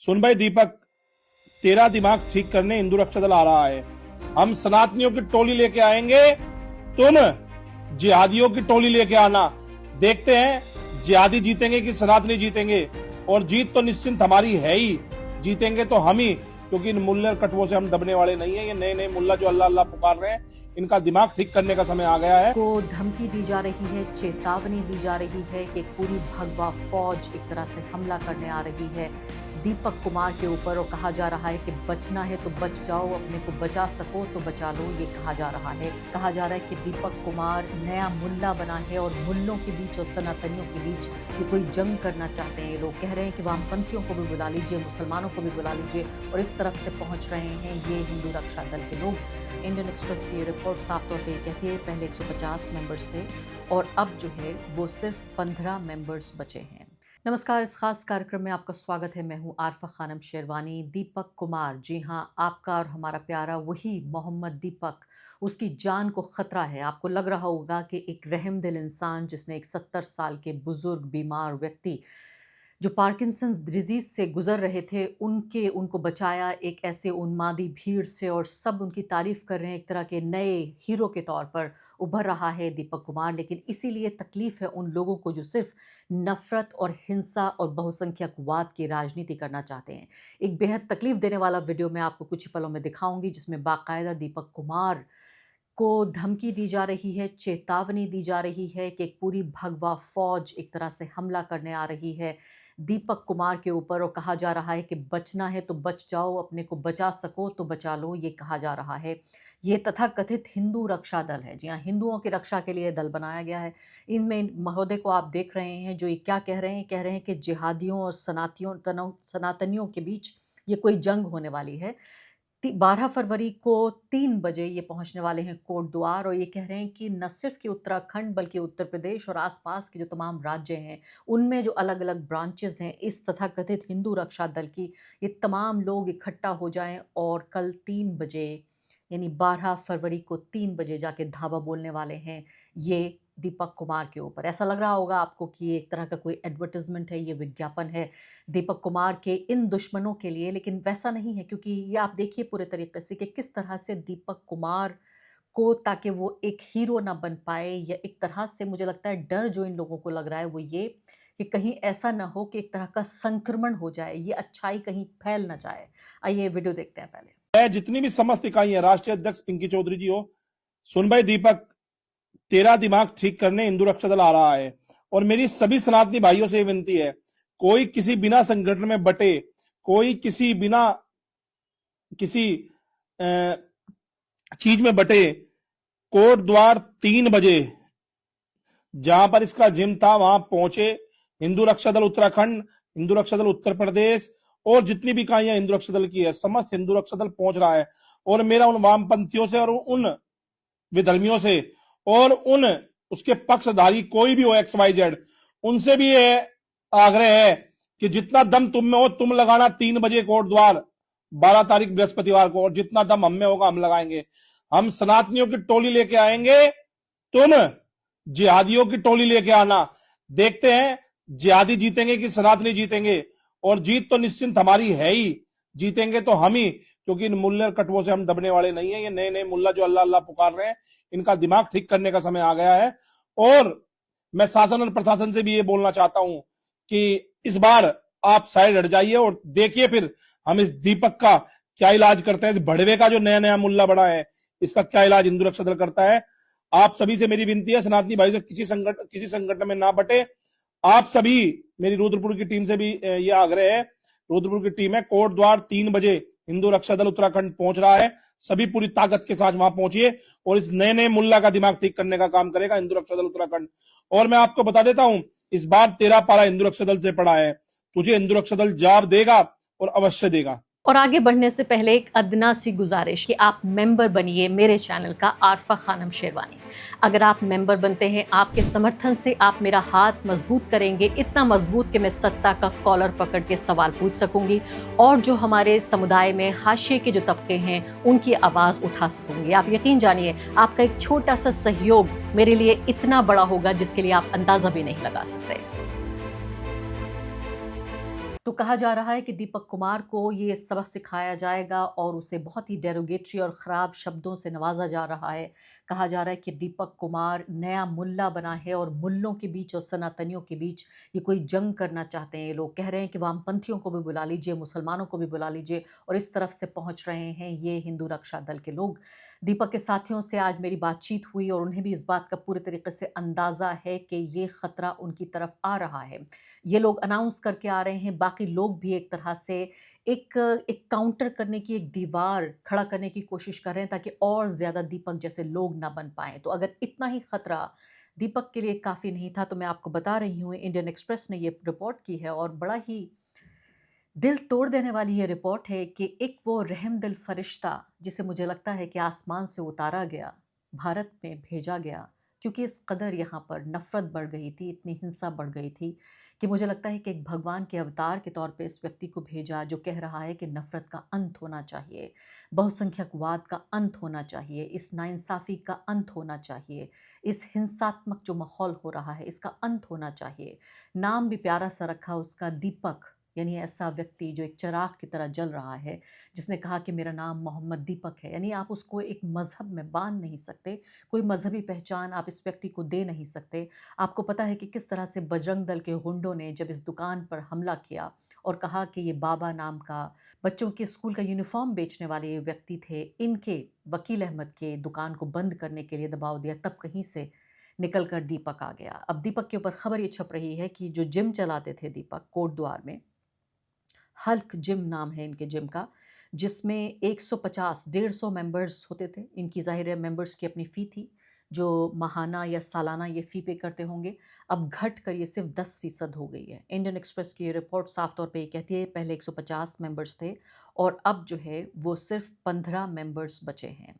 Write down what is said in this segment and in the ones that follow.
सुन भाई दीपक, तेरा दिमाग ठीक करने हिंदू रक्षा दल आ रहा है। हम सनातनियों की टोली लेके आएंगे, तुम जिहादियों की टोली लेके आना। देखते हैं जिहादी जीतेंगे कि सनातनी जीतेंगे। और जीत तो निश्चिंत हमारी है ही, जीतेंगे तो हम ही, क्योंकि इन मुल्ले कटवों से हम दबने वाले नहीं है। ये नए नए मुल्ला जो अल्लाह अल्लाह पुकार रहे हैं, इनका दिमाग ठीक करने का समय आ गया है। को धमकी दी जा रही है, चेतावनी दी जा रही है कि पूरी भगवा फौज एक तरह से हमला करने आ रही है दीपक कुमार के ऊपर, और कहा जा रहा है कि बचना है तो बच जाओ, अपने को बचा सको तो बचा लो। ये कहा जा रहा है कि दीपक कुमार नया मुल्ला बना है और मुल्लों के बीच और सनातनियों के बीच ये कोई जंग करना चाहते हैं। ये लोग कह रहे हैं कि वामपंथियों को भी बुला लीजिए, मुसलमानों को भी बुला लीजिए, और इस तरफ से पहुंच रहे हैं ये हिंदू रक्षा दल के लोग। इंडियन एक्सप्रेस की रिपोर्ट साफ तौर पे कहती है पहले 150 मेंबर्स थे और अब जो है वो सिर्फ 15 मेंबर्स बचे हैं। नमस्कार, इस खास कार्यक्रम में आपका स्वागत है। मैं हूं आरफा खानम शेरवानी। दीपक कुमार, जी हां, आपका और हमारा प्यारा वही मोहम्मद दीपक, उसकी जान को खतरा है। आपको लग रहा होगा कि एक रहमदिल इंसान जिसने एक 70 साल के बुजुर्ग बीमार व्यक्ति जो पार्किंसंस डिजीज से गुजर रहे थे उनको बचाया एक ऐसे उन्मादी भीड़ से, और सब उनकी तारीफ कर रहे हैं। एक तरह के नए हीरो के तौर पर उभर रहा है दीपक कुमार। लेकिन इसीलिए तकलीफ है उन लोगों को जो सिर्फ नफरत और हिंसा और बहुसंख्यकवाद की राजनीति करना चाहते हैं। एक बेहद तकलीफ देने वाला वीडियो मैं आपको कुछ ही पलों में दिखाऊंगी, जिसमें बाकायदा दीपक कुमार को धमकी दी जा रही है, चेतावनी दी जा रही है कि एक पूरी भगवा फौज एक तरह से हमला करने आ रही है दीपक कुमार के ऊपर, और कहा जा रहा है कि बचना है तो बच जाओ, अपने को बचा सको तो बचा लो। ये कहा जा रहा है ये तथाकथित हिंदू रक्षा दल है। जी हाँ, हिंदुओं की रक्षा के लिए दल बनाया गया है। इनमें महोदय को आप देख रहे हैं जो ये क्या कह रहे हैं कि जिहादियों और सनातनियों के बीच ये कोई जंग होने वाली है। 12 फरवरी को 3 बजे ये पहुंचने वाले हैं कोट द्वार, और ये कह रहे हैं कि न सिर्फ कि उत्तराखंड बल्कि उत्तर प्रदेश और आसपास के जो तमाम राज्य हैं उनमें जो अलग अलग ब्रांचेस हैं इस तथाकथित हिंदू रक्षा दल की, ये तमाम लोग इकट्ठा हो जाएं और कल 3 बजे यानी 12 फरवरी को 3 बजे जाके धावा बोलने वाले हैं ये दीपक कुमार के ऊपर। ऐसा लग रहा होगा आपको कि ये एक तरह का कोई एडवर्टाइजमेंट है, ये विज्ञापन है दीपक कुमार के इन दुश्मनों के लिए, लेकिन वैसा नहीं है। क्योंकि ये आप देखिए पूरे तरीके से कि किस तरह से दीपक कुमार को, ताकि वो एक हीरो ना बन पाए, या एक तरह से मुझे लगता है डर जो इन लोगों को लग रहा है वो ये कि कहीं ऐसा ना हो कि एक तरह का संक्रमण हो जाए, ये अच्छाई कहीं फैल ना जाए। आइए वीडियो देखते हैं पहले। जितनी भी समस्त इकाई है, राष्ट्रीय अध्यक्ष पिंकी चौधरी जी हो, सुन भाई दीपक, तेरा दिमाग ठीक करने हिंदू रक्षा दल आ रहा है। और मेरी सभी सनातनी भाइयों से विनती है, कोई किसी बिना संगठन में बटे, कोई किसी बिना किसी चीज में बटे, कोट द्वार 3 बजे जहां पर इसका जिम था वहां पहुंचे। हिंदू रक्षा दल उत्तराखंड, हिंदू रक्षा दल उत्तर प्रदेश और जितनी भी इकाइयां हिंदू रक्षा दल की है, समस्त हिंदू रक्षा दल पहुंच रहा है। और मेरा उन वामपंथियों से और उन विधर्मियों से और उन उसके पक्षधारी कोई भी हो, XYZ, उनसे भी ये आग्रह है कि जितना दम तुम में हो तुम लगाना 3 बजे कोट द्वार 12 तारीख बृहस्पतिवार को, और जितना दम हम में होगा हम लगाएंगे। हम सनातनियों की टोली लेके आएंगे, तुम जिहादियों की टोली लेके आना। देखते हैं जिहादी जीतेंगे कि सनातनी जीतेंगे। और जीत तो निश्चिंत हमारी है ही, जीतेंगे तो हम ही, क्योंकि इन मुल्ले कटवों से हम दबने वाले नहीं है। ये नए नए मुल्ला जो अल्लाह अल्लाह पुकार रहे हैं, इनका दिमाग ठीक करने का समय आ गया है। और मैं शासन और प्रशासन से भी ये बोलना चाहता हूं कि इस बार आप साइड हट जाइए और देखिए फिर हम इस दीपक का क्या इलाज करते हैं। इस भड़वे का जो नया नया मुल्ला बना है, इसका क्या इलाज हिंदू रक्षा दल करता है। आप सभी से मेरी विनती है, सनातनी भाई से किसी संगठन में ना बटे। आप सभी, मेरी रुद्रपुर की टीम से भी यह आग्रह है, रुद्रपुर की टीम है, कोट द्वार 3 बजे हिंदू रक्षा दल उत्तराखंड पहुंच रहा है। सभी पूरी ताकत के साथ वहां पहुंचिए और इस नए नए मुल्ला का दिमाग ठीक करने का काम करेगा हिंदू रक्षा दल उत्तराखंड। और मैं आपको बता देता हूं, इस बार तेरा पारा हिंदू रक्षा दल से पड़ा है, तुझे हिंदू रक्षा दल जवाब देगा और अवश्य देगा। और आगे बढ़ने से पहले एक अदना सी गुजारिश कि आप मेंबर बनिए मेरे चैनल का, आरफा खानम शेरवानी। अगर आप मेंबर बनते हैं, आपके समर्थन से आप मेरा हाथ मजबूत करेंगे, इतना मजबूत कि मैं सत्ता का कॉलर पकड़ के सवाल पूछ सकूंगी, और जो हमारे समुदाय में हाशिए के जो तबके हैं उनकी आवाज़ उठा सकूंगी। आप यकीन जानिए, आपका एक छोटा सा सहयोग मेरे लिए इतना बड़ा होगा जिसके लिए आप अंदाज़ा भी नहीं लगा सकते। तो कहा जा रहा है कि दीपक कुमार को ये सबक सिखाया जाएगा और उसे बहुत ही डेरोगेटरी और ख़राब शब्दों से नवाजा जा रहा है। कहा जा रहा है कि दीपक कुमार नया मुल्ला बना है और मुल्लों के बीच और सनातनियों के बीच ये कोई जंग करना चाहते हैं। ये लोग कह रहे हैं कि वामपंथियों को भी बुला लीजिए, मुसलमानों को भी बुला लीजिए, और इस तरफ से पहुंच रहे हैं ये हिंदू रक्षा दल के लोग। दीपक के साथियों से आज मेरी बातचीत हुई और उन्हें भी इस बात का पूरे तरीके से अंदाज़ा है कि ये ख़तरा उनकी तरफ आ रहा है। ये लोग अनाउंस करके आ रहे हैं, बाकी लोग भी एक तरह से एक एक काउंटर करने की एक दीवार खड़ा करने की कोशिश कर रहे हैं ताकि और ज़्यादा दीपक जैसे लोग ना बन पाएँ। तो अगर इतना ही खतरा दीपक के लिए काफ़ी नहीं था, तो मैं आपको बता रही हूँ, इंडियन एक्सप्रेस ने ये रिपोर्ट की है और बड़ा ही दिल तोड़ देने वाली ये रिपोर्ट है कि एक वो रहमदिल फरिश्ता जिसे मुझे लगता है कि आसमान से उतारा गया, भारत में भेजा गया, क्योंकि इस कदर यहाँ पर नफ़रत बढ़ गई थी, इतनी हिंसा बढ़ गई थी कि मुझे लगता है कि एक भगवान के अवतार के तौर पे इस व्यक्ति को भेजा जो कह रहा है कि नफ़रत का अंत होना चाहिए, बहुसंख्यकवाद का अंत होना चाहिए, इस नाइंसाफ़ी का अंत होना चाहिए, इस हिंसात्मक जो माहौल हो रहा है इसका अंत होना चाहिए। नाम भी प्यारा सा रखा उसका, दीपक, यानी ऐसा व्यक्ति जो एक चिराग की तरह जल रहा है, जिसने कहा कि मेरा नाम मोहम्मद दीपक है। यानी आप उसको एक मज़हब में बांध नहीं सकते, कोई मज़हबी पहचान आप इस व्यक्ति को दे नहीं सकते। आपको पता है कि किस तरह से बजरंग दल के गुंडों ने जब इस दुकान पर हमला किया और कहा कि ये बाबा नाम का बच्चों के स्कूल का यूनिफ़ॉर्म बेचने वाले ये व्यक्ति थे, इनके वकील अहमद के दुकान को बंद करने के लिए दबाव दिया, तब कहीं से निकल कर दीपक आ गया। अब दीपक के ऊपर खबर ये छप रही है कि जो जिम चलाते थे दीपक कोटद्वार में, हल्क जिम नाम है इनके जिम का, जिसमें 150 150 मेंबर्स होते थे। इनकी ज़ाहिर है मेंबर्स की अपनी फ़ी थी, जो माहाना या सालाना ये फ़ी पे करते होंगे। अब घट कर ये सिर्फ 10% हो गई है। इंडियन एक्सप्रेस की ये रिपोर्ट साफ तौर पे ये कहती है पहले 150 मेंबर्स थे और अब जो है वो सिर्फ 15 मेंबर्स बचे हैं।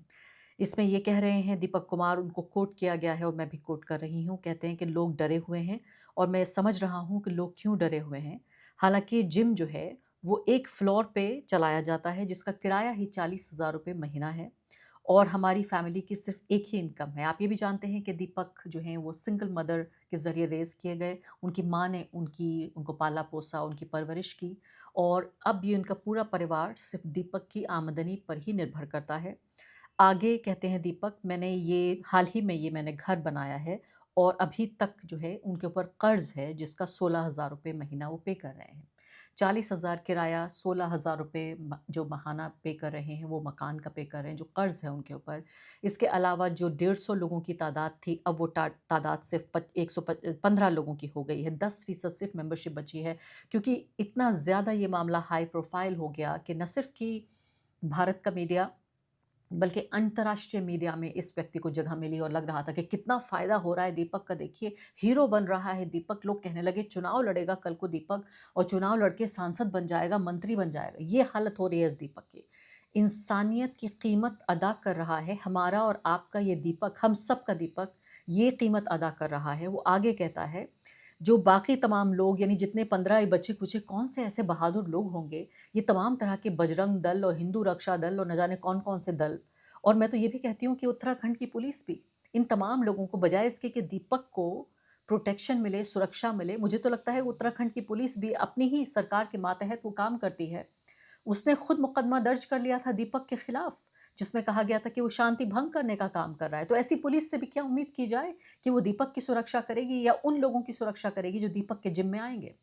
इसमें ये कह रहे हैं दीपक कुमार, उनको कोट किया गया है और मैं भी कोट कर रही हूँ, कहते हैं कि लोग डरे हुए हैं और मैं समझ रहा हूँ कि लोग क्यों डरे हुए हैं। हालाँकि जिम जो है वो एक फ्लोर पे चलाया जाता है जिसका किराया ही 40,000 रुपए महीना है और हमारी फैमिली की सिर्फ एक ही इनकम है। आप ये भी जानते हैं कि दीपक जो हैं वो सिंगल मदर के ज़रिए रेज़ किए गए। उनकी माँ ने उनको पाला-पोसा, उनकी परवरिश की और अब ये उनका पूरा परिवार सिर्फ दीपक की आमदनी पर ही निर्भर करता है। आगे कहते हैं दीपक, मैंने ये हाल ही में ये मैंने घर बनाया है और अभी तक जो है उनके ऊपर कर्ज़ है जिसका 16,000 रुपए महीना वो पे कर रहे हैं। 40,000 किराया, 16,000 रुपए जो माहाना पे कर रहे हैं वो मकान का पे कर रहे हैं, जो कर्ज़ है उनके ऊपर। इसके अलावा जो 150 लोगों की तादाद थी, अब वो तादाद सिर्फ 115 लोगों की हो गई है। 10% सिर्फ मेंबरशिप बची है, क्योंकि इतना ज़्यादा ये मामला हाई प्रोफाइल हो गया कि न सिर्फ कि भारत का मीडिया बल्कि अंतर्राष्ट्रीय मीडिया में इस व्यक्ति को जगह मिली और लग रहा था कि कितना फ़ायदा हो रहा है दीपक का, देखिए हीरो बन रहा है दीपक। लोग कहने लगे चुनाव लड़ेगा कल को दीपक और चुनाव लड़के सांसद बन जाएगा, मंत्री बन जाएगा। ये हालत हो रही है इस दीपक की। इंसानियत की कीमत अदा कर रहा है हमारा और आपका ये दीपक, हम सब का दीपक ये कीमत अदा कर रहा है। वो आगे कहता है जो बाकी तमाम लोग, यानी जितने 15 बचे कुचे कौन से ऐसे बहादुर लोग होंगे, ये तमाम तरह के बजरंग दल और हिंदू रक्षा दल और न जाने कौन कौन से दल, और मैं तो ये भी कहती हूँ कि उत्तराखंड की पुलिस भी, इन तमाम लोगों को बजाय इसके कि दीपक को प्रोटेक्शन मिले, सुरक्षा मिले, मुझे तो लगता है उत्तराखंड की पुलिस भी अपनी ही सरकार के मातहत वो काम करती है। उसने खुद मुकदमा दर्ज कर लिया था दीपक के खिलाफ, जिसमें कहा गया था कि वो शांति भंग करने का काम कर रहा है। तो ऐसी पुलिस से भी क्या उम्मीद की जाए कि वो दीपक की सुरक्षा करेगी या उन लोगों की सुरक्षा करेगी जो दीपक के जिम में आएंगे।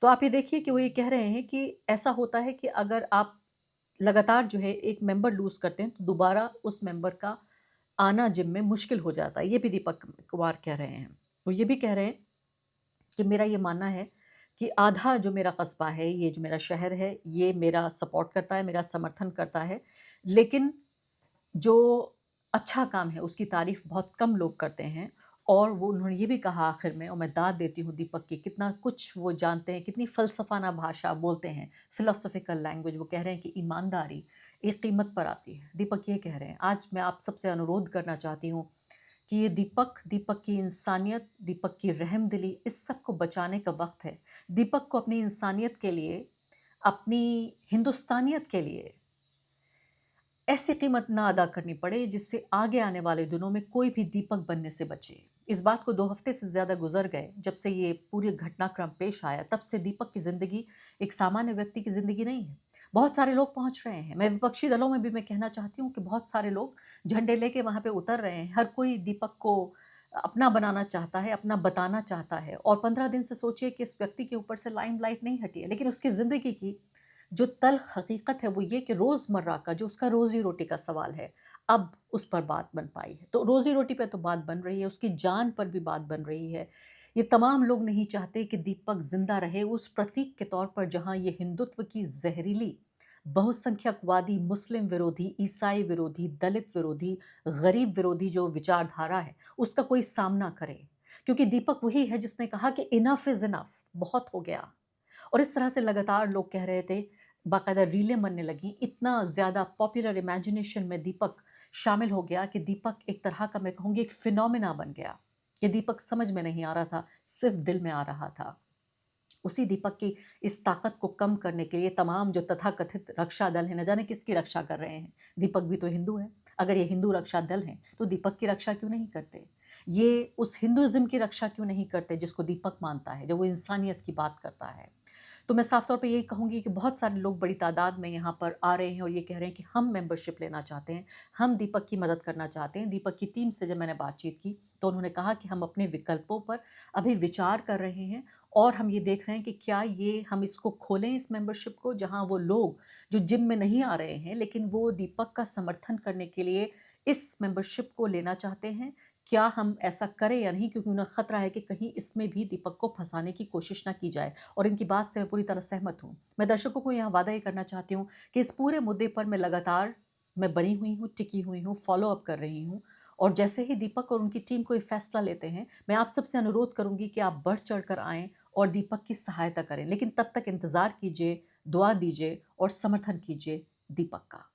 तो आप ये देखिए कि वो ये कह रहे हैं कि ऐसा होता है कि अगर आप लगातार जो है एक मेंबर लूज करते हैं तो दोबारा उस मेंबर का आना जिम में मुश्किल हो जाता है। ये भी दीपक कुमार कह रहे हैं। वो ये भी कह रहे हैं कि मेरा ये मानना है कि आधा जो मेरा कस्बा है, ये जो मेरा शहर है, ये मेरा सपोर्ट करता है, मेरा समर्थन करता है, लेकिन जो अच्छा काम है उसकी तारीफ़ बहुत कम लोग करते हैं। और वो उन्होंने ये भी कहा आखिर में, और मैं दाद देती हूँ दीपक की, कितना कुछ वो जानते हैं, कितनी फ़लसफ़ाना भाषा बोलते हैं, फ़िलॉसफ़िकल लैंग्वेज। वो कह रहे हैं कि ईमानदारी एक कीमत पर आती है। दीपक ये कह रहे हैं। आज मैं आप सबसे अनुरोध करना चाहती हूँ कि ये दीपक की इंसानियत, दीपक की रहमदिली, इस सब को बचाने का वक़्त है। दीपक को अपनी इंसानियत के लिए, अपनी हिंदुस्तानियत के लिए ऐसी कीमत ना अदा करनी पड़े जिससे आगे आने वाले दिनों में कोई भी दीपक बनने से बचे। इस बात को 2 हफ्ते से ज़्यादा गुज़र गए, जब से ये पूरे घटनाक्रम पेश आया, तब से दीपक की ज़िंदगी एक सामान्य व्यक्ति की ज़िंदगी नहीं है। बहुत सारे लोग पहुँच रहे हैं। मैं विपक्षी दलों में भी मैं कहना चाहती हूँ कि बहुत सारे लोग झंडे लेके वहाँ पे उतर रहे हैं। हर कोई दीपक को अपना बनाना चाहता है, अपना बताना चाहता है और 15 दिन से सोचिए कि इस व्यक्ति के ऊपर से लाइमलाइट नहीं हटी है, लेकिन उसकी ज़िंदगी की जो तल्ख़ हकीकत है, वो ये कि रोज़मर्रा का जो उसका रोज़ी-रोटी का सवाल है, अब उस पर बात बन पाई है। तो रोज़ी-रोटी पे तो बात बन रही है, उसकी जान पर भी बात बन रही है। ये तमाम लोग नहीं चाहते कि दीपक ज़िंदा रहे उस प्रतीक के तौर पर जहाँ ये हिंदुत्व की ज़हरीली, बहुसंख्यकवादी, मुस्लिम विरोधी, ईसाई विरोधी, दलित विरोधी, गरीब विरोधी जो विचारधारा है, उसका कोई सामना करे। क्योंकि दीपक वही है जिसने कहा कि इनफ इज़ इनफ, बहुत हो गया। और इस तरह से लगातार लोग कह रहे थे, बाकायदा रीलें बनने लगीं, इतना ज़्यादा पॉपुलर इमेजिनेशन में दीपक शामिल हो गया कि दीपक एक तरह का मैं कहूँगी एक फिनोमेना बन गया। ये दीपक समझ में नहीं आ रहा था, सिर्फ़ दिल में आ रहा था। उसी दीपक की इस ताकत को कम करने के लिए तमाम जो तथाकथित रक्षा दल हैं, न जाने किसकी रक्षा कर रहे हैं। दीपक भी तो हिंदू है। अगर ये हिंदू रक्षा दल हैं, तो दीपक की रक्षा क्यों नहीं करते? ये उस हिंदुइज़्म की रक्षा क्यों नहीं करते जिसको दीपक मानता है, जब वो इंसानियत की बात करता है? तो मैं साफ तौर पे यही कहूँगी कि बहुत सारे लोग बड़ी तादाद में यहाँ पर आ रहे हैं और ये कह रहे हैं कि हम मेंबरशिप लेना चाहते हैं, हम दीपक की मदद करना चाहते हैं। दीपक की टीम से जब मैंने बातचीत की, तो उन्होंने कहा कि हम अपने विकल्पों पर अभी विचार कर रहे हैं और हम ये देख रहे हैं कि क्या ये हम इसको खोलें इस मेंबरशिप को, जहाँ वो लोग जो जिम में नहीं आ रहे हैं, लेकिन वो दीपक का समर्थन करने के लिए इस मेंबरशिप को लेना चाहते हैं। क्या हम ऐसा करें या नहीं? क्योंकि उन्हें खतरा है कि कहीं इसमें भी दीपक को फँसाने की कोशिश ना की जाए और इनकी बात से मैं पूरी तरह सहमत हूँ। मैं दर्शकों को यहाँ वादा ये करना चाहती हूँ कि इस पूरे मुद्दे पर मैं लगातार मैं बनी हुई हूँ, टिकी हुई हूँ, फ़ॉलो अप कर रही हूँ और जैसे ही दीपक और उनकी टीम कोई फ़ैसला लेते हैं, मैं आप सबसे अनुरोध करूँगी कि आप बढ़-चढ़ कर आएँ और दीपक की सहायता करें। लेकिन तब तक इंतज़ार कीजिए, दुआ दीजिए और समर्थन कीजिए दीपक का।